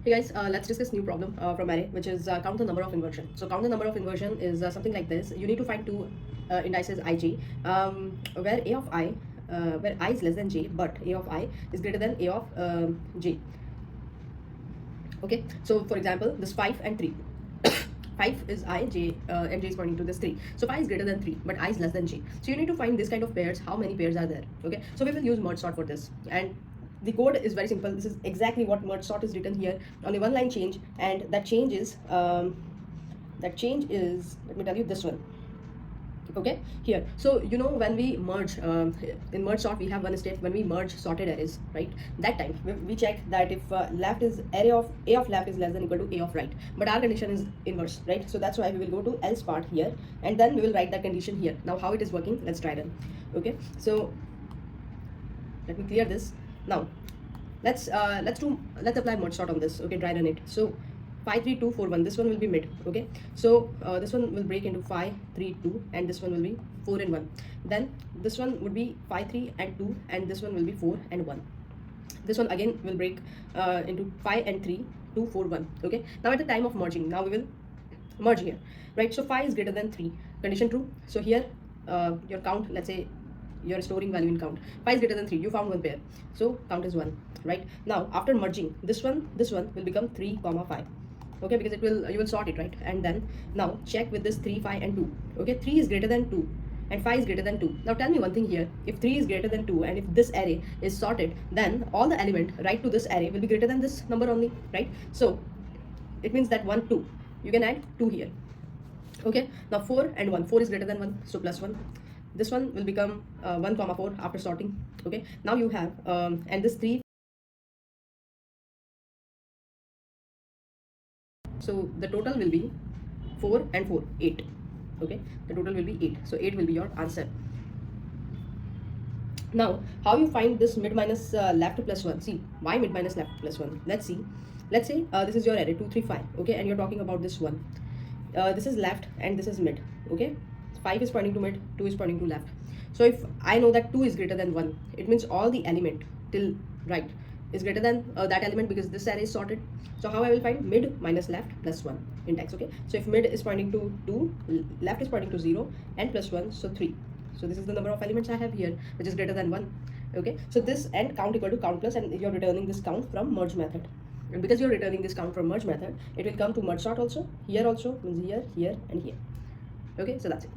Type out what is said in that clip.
Hey guys, let's discuss new problem from array, which is count the number of inversion. So count the number of inversion is something like this. You need to find two indices ij, where a of I, where I is less than j, but a of I is greater than a of j. Okay, so for example, this 5 and 3. 5 is I, j, and j is pointing to this 3. So 5 is greater than 3, but I is less than j. So you need to find this kind of pairs, how many pairs are there. Okay, so we will use merge sort for this. And the code is very simple. This is exactly what merge sort is written here. Only one line change, and that change is, let me tell you, this one. Okay, here, so you know, when we merge in merge sort, we have one step when we merge sorted arrays, right? That time we check that if left is array of a of left is less than equal to a of right, but our condition is inverse, right? So that's why we will go to else part here, and then we will write that condition here. Now how it is working, let's try them. Okay, so let me clear this. Now let's apply merge sort on this. Okay, dry run it. So 5 3 2 4 1, this one will be mid. Okay, so this one will break into 5 3 2, and this one will be 4 and 1. Then this one would be 5 3 and 2, and this one will be 4 and 1. This one again will break into 5 and 3 2 4 1. Okay, now at the time of merging, now we will merge here, right? So 5 is greater than 3, condition true. So here your count, let's say you're storing value in count, 5 is greater than 3, you found one pair, so count is 1, right? Now after merging, this one will become 3 comma 5. Okay, because it will, you will sort it, right? And then now check with this 3 5 and 2. Okay, 3 is greater than 2 and 5 is greater than 2. Now tell me one thing here, if 3 is greater than 2 and if this array is sorted, then all the element right to this array will be greater than this number only, right? So it means that 1 2, you can add 2 here. Okay, now 4 and 1, 4 is greater than 1, so plus 1. This one will become 1 comma 4 after sorting. Okay, now you have and this 3, so the total will be 4 and 4 8. Okay, the total will be 8, so 8 will be your answer. Now how you find this mid minus left plus 1? See, why mid minus left plus 1? Let's see. Let's say this is your array 2 3 5. Okay, and you're talking about this one. This is left and this is mid. Okay, 5 is pointing to mid, 2 is pointing to left. So if I know that 2 is greater than 1, it means all the element till right is greater than that element, because this array is sorted. So how I will find mid minus left plus 1 index. Okay, so if mid is pointing to 2, left is pointing to 0, and plus 1, so 3. So this is the number of elements I have here, which is greater than 1. Okay, so this and count equal to count plus, and you're returning this count from merge method. And because you're returning this count from merge method, it will come to merge sort also. Here also means here, here, and here. Okay, so that's it.